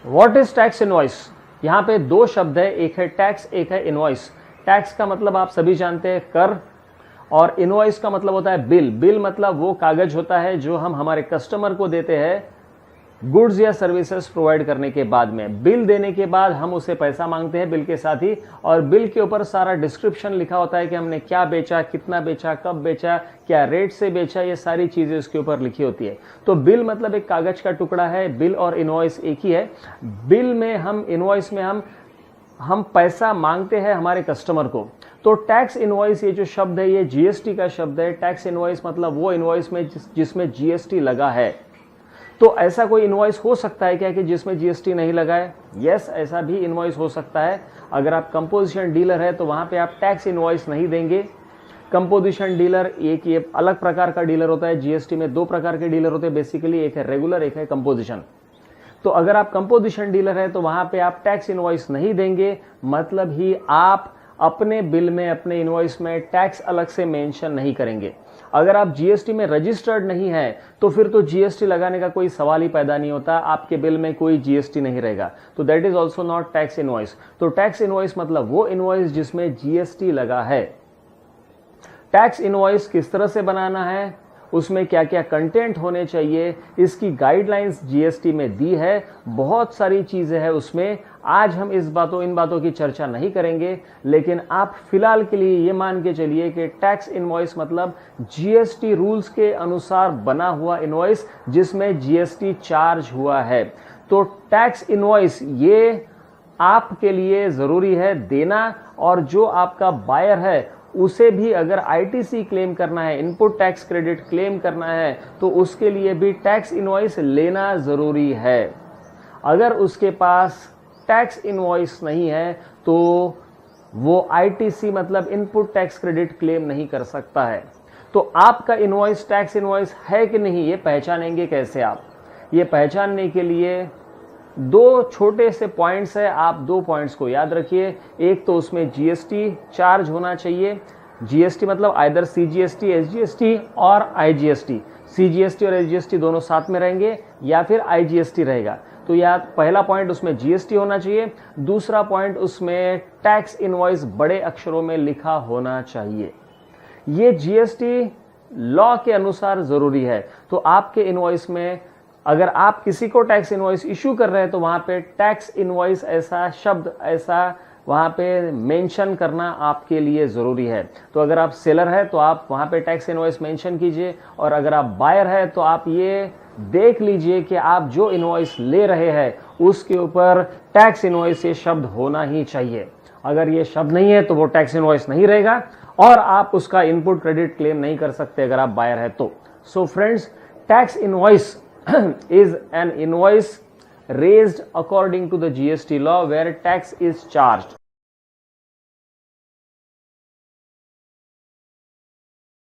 What is tax invoice? यहाँ पे दो शब्द है, एक है टैक्स, एक है इनवॉइस। टैक्स का मतलब आप सभी जानते हैं कर, और इनवॉइस का मतलब होता है बिल। बिल मतलब वो कागज होता है जो हम हमारे कस्टमर को देते हैं गुड्स या सर्विसेज प्रोवाइड करने के बाद में। बिल देने के बाद हम उसे पैसा मांगते हैं बिल के साथ ही, और बिल के ऊपर सारा डिस्क्रिप्शन लिखा होता है कि हमने क्या बेचा, कितना बेचा, कब बेचा, क्या रेट से बेचा, ये सारी चीजें उसके ऊपर लिखी होती है। तो बिल मतलब एक कागज का टुकड़ा है, बिल और इनवॉइस एक ही है। बिल में हम, इनवॉइस में हम पैसा मांगते हैं हमारे कस्टमर को। तो टैक्स इनवॉइस, ये जो शब्द है ये जीएसटी का शब्द है। टैक्स इनवॉइस मतलब वो इनवॉइस में जिसमें जीएसटी लगा है। तो ऐसा कोई इनवॉइस हो सकता है क्या कि जिसमें जीएसटी नहीं लगा है? यस, ऐसा भी इनवॉइस हो सकता है। अगर आप कंपोजिशन डीलर है तो वहां पे आप टैक्स इनवॉइस नहीं देंगे। कंपोजिशन डीलर एक ये अलग प्रकार का डीलर होता है। जीएसटी में दो प्रकार के डीलर होते हैं बेसिकली, एक है रेगुलर, एक है कंपोजिशन। तो अगर आप कंपोजिशन डीलर है तो वहां पे आप टैक्स इनवॉइस नहीं देंगे, मतलब ही आप अपने बिल में, अपने इनवॉइस में टैक्स अलग से मेंशन नहीं करेंगे। अगर आप जीएसटी में रजिस्टर्ड नहीं है तो फिर तो जीएसटी लगाने का कोई सवाल ही पैदा नहीं होता, आपके बिल में कोई जीएसटी नहीं रहेगा। तो that is also not tax invoice. तो टैक्स इनवॉइस मतलब वो इनवॉइस जिसमें जीएसटी लगा है। टैक्स इनवॉइस किस तरह से बनाना है, उसमें क्या क्या कंटेंट होने चाहिए, इसकी गाइडलाइंस जीएसटी में दी है। बहुत सारी चीजें हैं उसमें। आज हम इन बातों की चर्चा नहीं करेंगे, लेकिन आप फिलहाल के लिए ये मान के चलिए कि टैक्स इनवॉइस मतलब जीएसटी रूल्स के अनुसार बना हुआ इनवॉइस जिसमें जीएसटी चार्ज हुआ है। तो टैक्स इनवॉइस ये आपके लिए जरूरी है देना, और जो आपका बायर है उसे भी अगर आईटीसी क्लेम करना है, इनपुट टैक्स क्रेडिट क्लेम करना है, तो उसके लिए भी टैक्स इनवॉइस लेना जरूरी है। अगर उसके पास टैक्स इनवॉइस नहीं है तो वो आईटीसी मतलब इनपुट टैक्स क्रेडिट क्लेम नहीं कर सकता है। तो आपका इनवॉइस टैक्स इनवॉइस है कि नहीं, ये पहचानेंगे कैसे आप? ये पहचानने के लिए दो छोटे से पॉइंट्स है, आप दो पॉइंट्स को याद रखिए। एक तो उसमें जीएसटी चार्ज होना चाहिए। जीएसटी मतलब आइदर सीजीएसटी, एसजीएसटी और आईजीएसटी। सीजीएसटी और एसजीएसटी दोनों साथ में रहेंगे या फिर आईजीएसटी रहेगा। तो यह पहला पॉइंट, उसमें जीएसटी होना चाहिए। दूसरा पॉइंट, उसमें टैक्स इनवॉइस बड़े अक्षरों में लिखा होना चाहिए। ये जीएसटी लॉ के अनुसार जरूरी है। तो आपके इनवॉइस में अगर आप किसी को टैक्स इनवॉइस इशू कर रहे हैं तो वहां पे टैक्स इनवॉइस ऐसा शब्द, ऐसा वहां पे मेंशन करना आपके लिए जरूरी है। तो अगर आप सेलर है तो आप वहां पे टैक्स इनवॉइस मेंशन कीजिए, और अगर आप बायर है तो आप ये देख लीजिए कि आप जो इनवॉइस ले रहे हैं उसके ऊपर टैक्स इनवॉइस ये शब्द होना ही चाहिए। अगर ये शब्द नहीं है तो वो टैक्स इनवॉइस नहीं रहेगा और आप उसका इनपुट क्रेडिट क्लेम नहीं कर सकते अगर आप बायर है तो। So friends, tax invoice is an invoice raised according to the GST law where tax is charged.